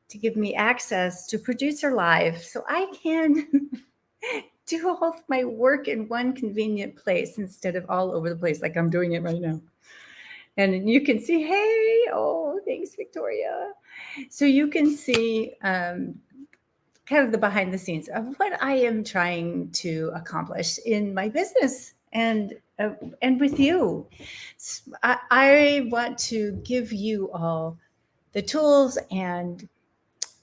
to give me access to Producer Live so I can do all of my work in one convenient place instead of all over the place like I'm doing it right now. And you can see, hey, oh, thanks, Victoria. So you can see kind of the behind the scenes of what I am trying to accomplish in my business and with you. I want to give you all the tools and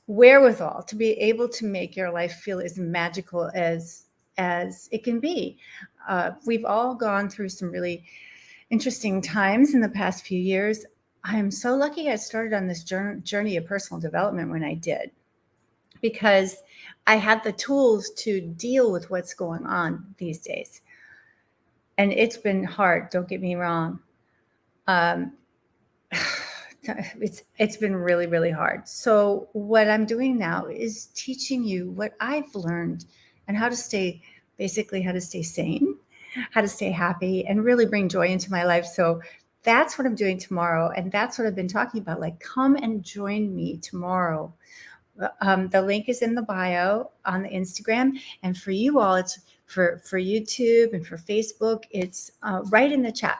wherewithal to be able to make your life feel as magical as it can be. We've all gone through some really interesting times in the past few years. I am so lucky I started on this journey of personal development when I did, because I had the tools to deal with what's going on these days. And it's been hard, don't get me wrong. It's been really, really hard. So what I'm doing now is teaching you what I've learned and how to stay sane, how to stay happy, and really bring joy into my life. So that's what I'm doing tomorrow. And that's what I've been talking about. Like, come and join me tomorrow. The link is in the bio on the Instagram. And for you all, it's for YouTube and for Facebook, it's right in the chat.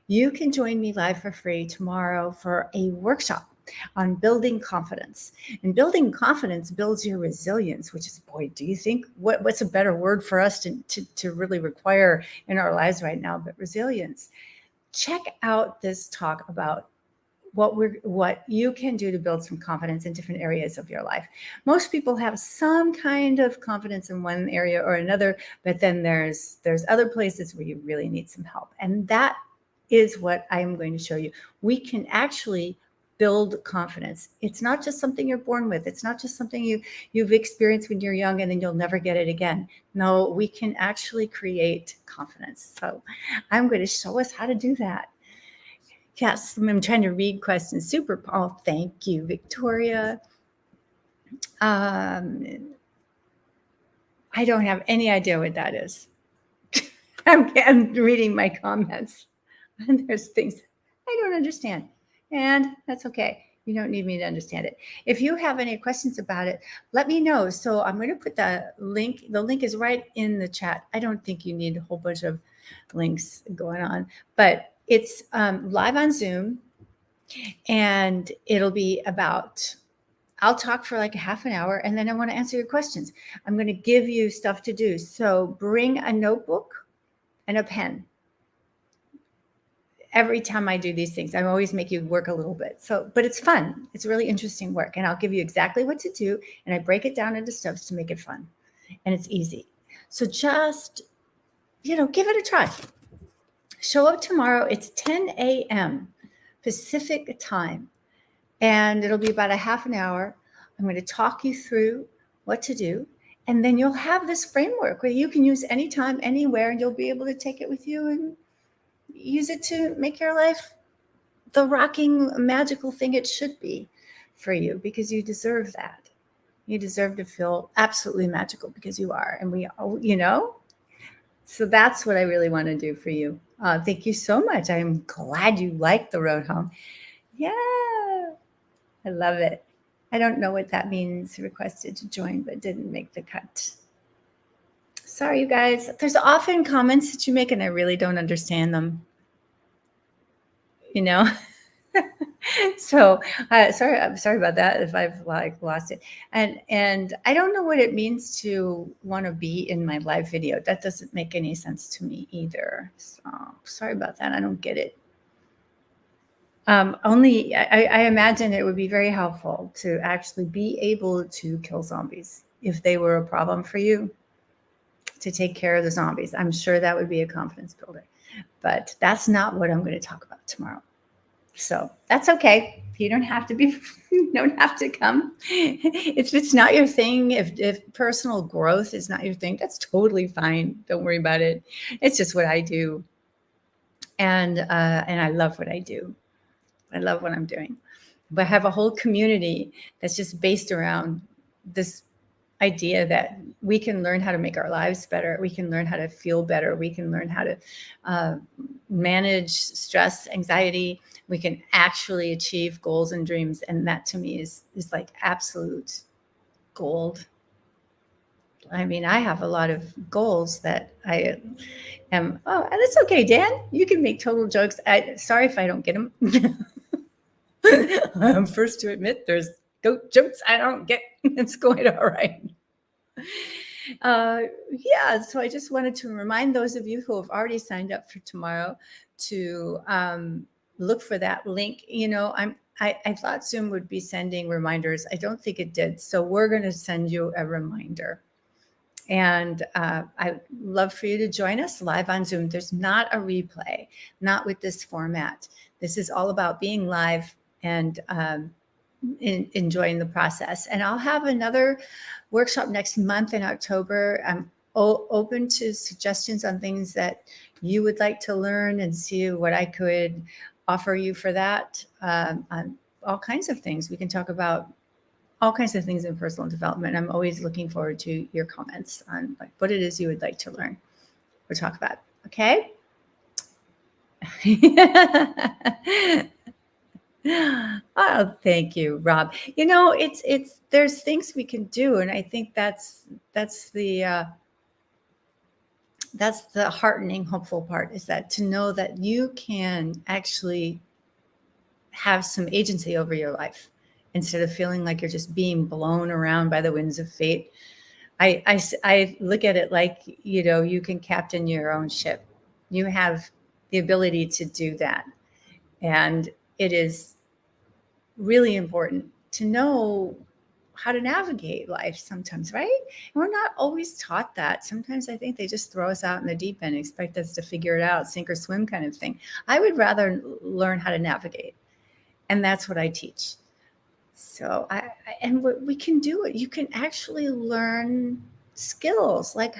You can join me live for free tomorrow for a workshop on building confidence. And building confidence builds your resilience, which is, boy, do you think what's a better word for us to really require in our lives right now but resilience? Check out this talk about what you can do to build some confidence in different areas of your life. Most people have some kind of confidence in one area or another, but then there's other places where you really need some help. And that is what I'm going to show you. We can actually build confidence. It's not just something you're born with. It's not just something you've experienced when you're young and then you'll never get it again. No, we can actually create confidence. So I'm going to show us how to do that. Yes, I'm trying to read questions. Super, Paul. Thank you, Victoria. I don't have any idea what that is. I'm reading my comments. And there's things I don't understand. And that's okay. You don't need me to understand it. If you have any questions about it, let me know. So I'm going to put the link. The link is right in the chat. I don't think you need a whole bunch of links going on, but it's live on Zoom. And it'll be about, I'll talk for like a half an hour, and then I want to answer your questions. I'm going to give you stuff to do. So bring a notebook and a pen. Every time I do these things, I always make you work a little bit. But it's fun. It's really interesting work. And I'll give you exactly what to do. And I break it down into steps to make it fun. And it's easy. So just, give it a try. Show up tomorrow. It's 10 a.m. Pacific time. And it'll be about a half an hour. I'm going to talk you through what to do. And then you'll have this framework where you can use anytime, anywhere, and you'll be able to take it with you and use it to make your life the rocking, magical thing it should be for you, because you deserve that. You deserve to feel absolutely magical, because you are. And we all, So that's what I really want to do for you. Thank you so much. I'm glad you liked the road home. Yeah, I love it. I don't know what that means, requested to join, but didn't make the cut. Sorry, you guys. There's often comments that you make, and I really don't understand them. So I'm sorry about that if I've lost it. And I don't know what it means to want to be in my live video. That doesn't make any sense to me either. So sorry about that. I don't get it. Only I imagine it would be very helpful to actually be able to kill zombies if they were a problem for you, to take care of the zombies. I'm sure that would be a confidence builder, but that's not what I'm going to talk about tomorrow. So that's okay. You don't have to be, you don't have to come. If it's not your thing, if personal growth is not your thing, that's totally fine. Don't worry about it. It's just what I do. And I love what I do. I love what I'm doing. But I have a whole community that's just based around this idea that we can learn how to make our lives better. We can learn how to feel better. We can learn how to manage stress, anxiety. We can actually achieve goals and dreams. And that to me is like absolute gold. I mean, I have a lot of goals that I am. Oh, and it's okay, Dan. You can make total jokes. Sorry if I don't get them. I'm first to admit there's goat jokes I don't get. It's going all right. Yeah, so I just wanted to remind those of you who have already signed up for tomorrow to look for that link. You know, I thought Zoom would be sending reminders. I don't think it did. So we're going to send you a reminder. And I'd love for you to join us live on Zoom. There's not a replay, not with this format. This is all about being live and enjoying the process. And I'll have another workshop next month in October. I'm open to suggestions on things that you would like to learn and see what I could offer you for that. On all kinds of things. We can talk about all kinds of things in personal development. I'm always looking forward to your comments on like what it is you would like to learn or talk about. Okay. Oh, thank you, Rob. You know, it's there's things we can do, and I think that's the heartening, hopeful part, is that to know that you can actually have some agency over your life instead of feeling like you're just being blown around by the winds of fate. I look at it like, you know, you can captain your own ship. You have the ability to do that. And it is really important to know how to navigate life sometimes, right? And we're not always taught that. Sometimes I think they just throw us out in the deep end, expect us to figure it out, sink or swim kind of thing. I would rather learn how to navigate. And that's what I teach. So and we can do it. You can actually learn skills like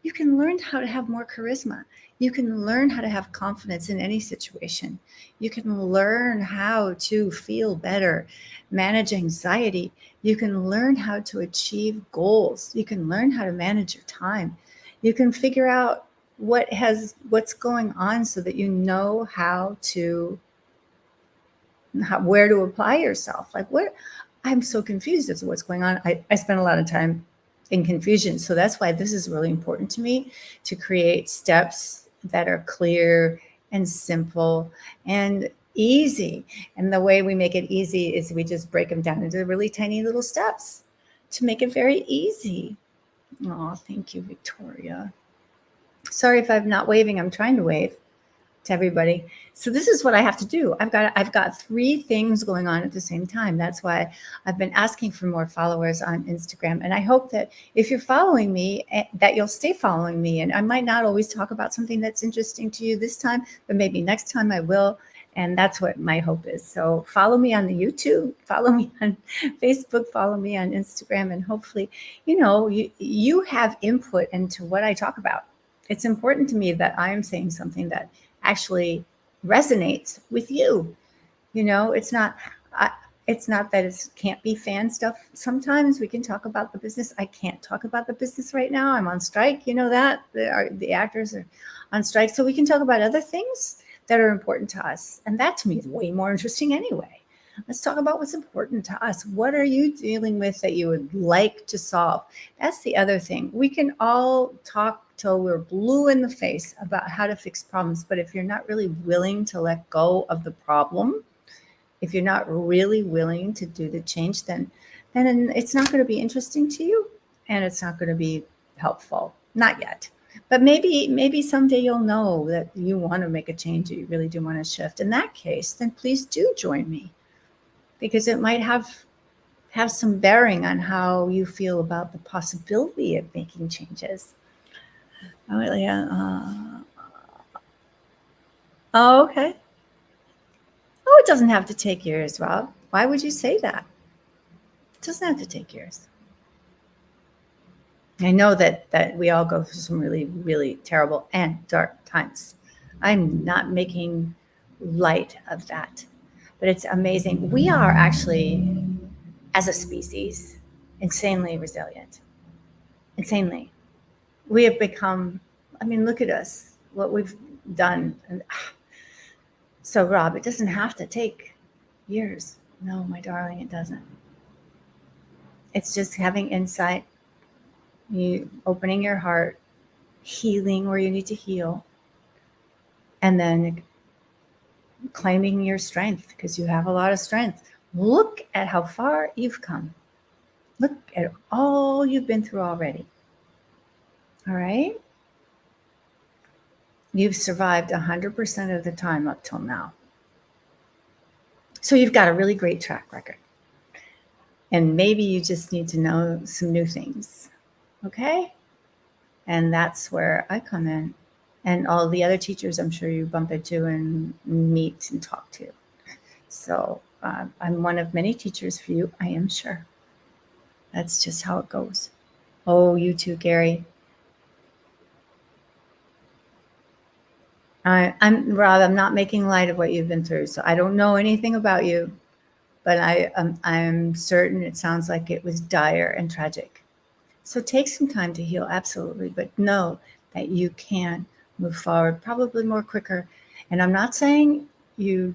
you can learn how to have more charisma. You can learn how to have confidence in any situation. You can learn how to feel better, manage anxiety. You can learn how to achieve goals. You can learn how to manage your time. You can figure out what's going on so that you know where to apply yourself. Like I'm so confused as to what's going on. I spend a lot of time in confusion. So that's why this is really important to me, to create steps that are clear and simple and easy. And the way we make it easy is we just break them down into really tiny little steps to make it very easy. Oh, thank you, Victoria. Sorry if I'm not waving. I'm trying to wave to everybody. So this is what I have to do. I've got 3 things going on at the same time. That's why I've been asking for more followers on Instagram. And I hope that if you're following me, that you'll stay following me. And I might not always talk about something that's interesting to you this time, but maybe next time I will. And that's what my hope is. So follow me on the YouTube, follow me on Facebook, follow me on Instagram, and hopefully, you know, you have input into what I talk about. It's important to me that I am saying something that actually resonates with you. You know, it's not that it can't be fan stuff. Sometimes we can talk about the business. I can't talk about the business right now. I'm on strike. You know that the actors are on strike. So we can talk about other things that are important to us. And that to me is way more interesting anyway. Let's talk about what's important to us. What are you dealing with that you would like to solve? That's the other thing. We can all talk till we're blue in the face about how to fix problems. But if you're not really willing to let go of the problem, if you're not really willing to do the change, then it's not going to be interesting to you and it's not going to be helpful. Not yet. But maybe someday you'll know that you want to make a change, that you really do want to shift. In that case, then please do join me, because it might have some bearing on how you feel about the possibility of making changes. Oh, yeah. Oh, okay. Oh, it doesn't have to take years, Rob. Why would you say that? It doesn't have to take years. I know that we all go through some really, really terrible and dark times. I'm not making light of that, but it's amazing. We are actually, as a species, insanely resilient. Insanely. We have become, I mean, look at us, what we've done. And So, Rob, it doesn't have to take years. No, my darling, it doesn't. It's just having insight, you opening your heart, healing where you need to heal, and then claiming your strength because you have a lot of strength. Look at how far you've come. Look at all you've been through already. All right? You've survived 100% of the time up till now. So you've got a really great track record. And maybe you just need to know some new things. Okay? And that's where I come in. And all the other teachers I'm sure you bump into and meet and talk to. So I'm one of many teachers for you, I am sure. That's just how it goes. Oh, you too, Gary. I'm Rob. I'm not making light of what you've been through, so I don't know anything about you, but I'm certain it sounds like it was dire and tragic. So take some time to heal, absolutely, but know that you can move forward, probably more quicker. And I'm not saying you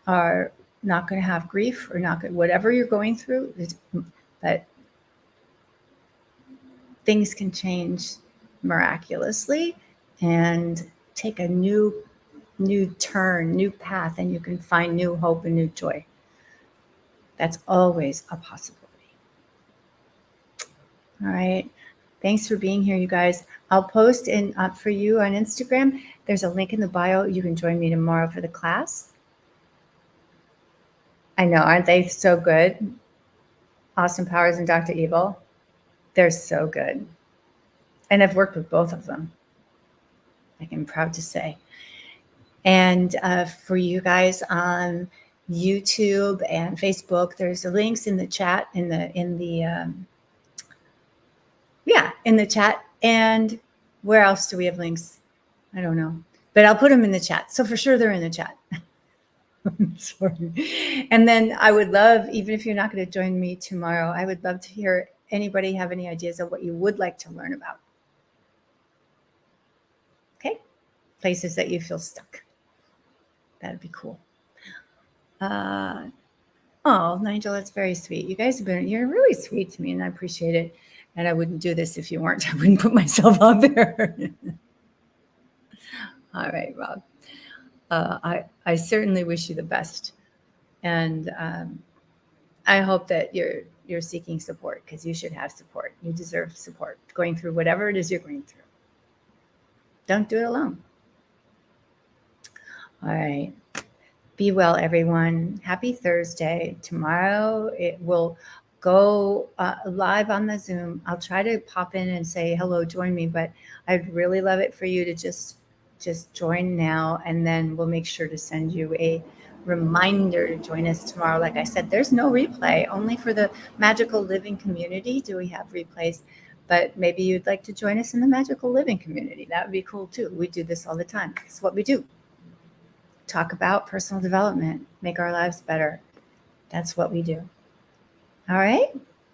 are not going to have grief or not good, whatever you're going through, but things can change miraculously and take a new turn, new path, and you can find new hope and new joy. That's always a possibility. All right. Thanks for being here, you guys. I'll post in for you on Instagram. There's a link in the bio. You can join me tomorrow for the class. I know, aren't they so good? Austin Powers and Dr. Evil. They're so good. And I've worked with both of them, I'm proud to say. And for you guys on YouTube and Facebook, there's the links in the chat, in the chat. And where else do we have links? I don't know, but I'll put them in the chat. So for sure they're in the chat. I'm sorry. And then I would love, even if you're not going to join me tomorrow, I would love to hear anybody have any ideas of what you would like to learn about. Okay. Places that you feel stuck. That'd be cool. Oh, Nigel, that's very sweet. You guys you're really sweet to me, and I appreciate it. And I wouldn't do this if you weren't. I wouldn't put myself out there. All right, Rob. I certainly wish you the best. And I hope that you're seeking support, because you should have support. You deserve support going through whatever it is you're going through. Don't do it alone. All right. Be well, everyone. Happy Thursday. Tomorrow it will go live on the Zoom. I'll try to pop in and say hello, join me, but I'd really love it for you to just join now, and then we'll make sure to send you a reminder to join us tomorrow. Like I said, there's no replay. Only for the Magical Living community do we have replays. But maybe you'd like to join us in the Magical Living community. That would be cool too. We do this all the time. It's what we do. Talk about personal development, make our lives better. That's what we do. All right.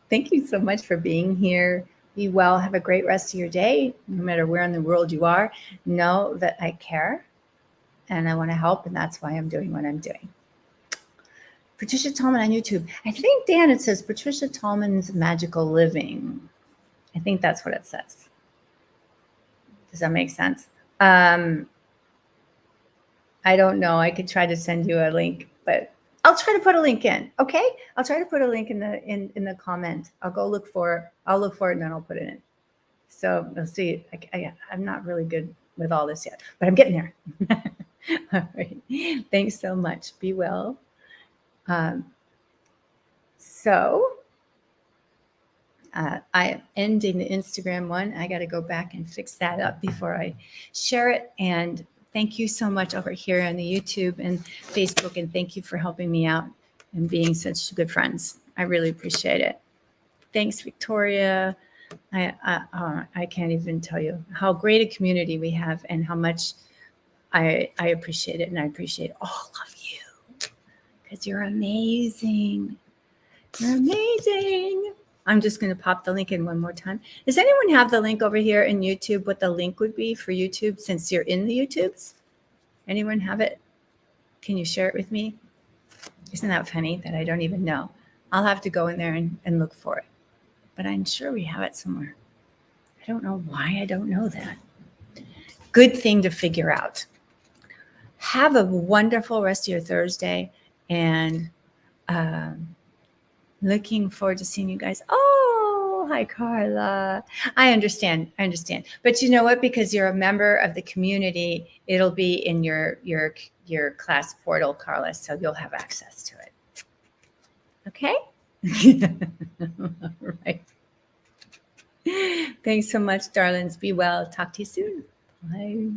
Thank you so much for being here. Be well. Have a great rest of your day. No matter where in the world you are, know that I care and I want to help. And that's why I'm doing what I'm doing. Patricia Tallman on YouTube. I think, Dan, it says Patricia Tallman's Magical Living. I think that's what it says. Does that make sense? I don't know. I could try to send you a link, but I'll try to put a link in. Okay. I'll try to put a link in the comment. I'll go look for it. I'll look for it and then I'll put it in. So we'll see. I'm not really good with all this yet, but I'm getting there. All right. Thanks so much. Be well. I am ending the Instagram one. I got to go back and fix that up before I share it. And thank you so much over here on the YouTube and Facebook. And thank you for helping me out and being such good friends. I really appreciate it. Thanks, Victoria. I can't even tell you how great a community we have and how much I appreciate it. And I appreciate all of you because you're amazing. You're amazing. I'm just going to pop the link in one more time. Does anyone have the link over here in YouTube, what the link would be for YouTube since you're in the YouTubes? Anyone have it? Can you share it with me? Isn't that funny that I don't even know? I'll have to go in there and look for it. But I'm sure we have it somewhere. I don't know why I don't know that. Good thing to figure out. Have a wonderful rest of your Thursday, and looking forward to seeing you guys. Oh, hi, Carla. I understand. But you know what? Because you're a member of the community, it'll be in your class portal, Carla, so you'll have access to it. Okay? All right. Thanks so much, darlings. Be well. Talk to you soon. Bye.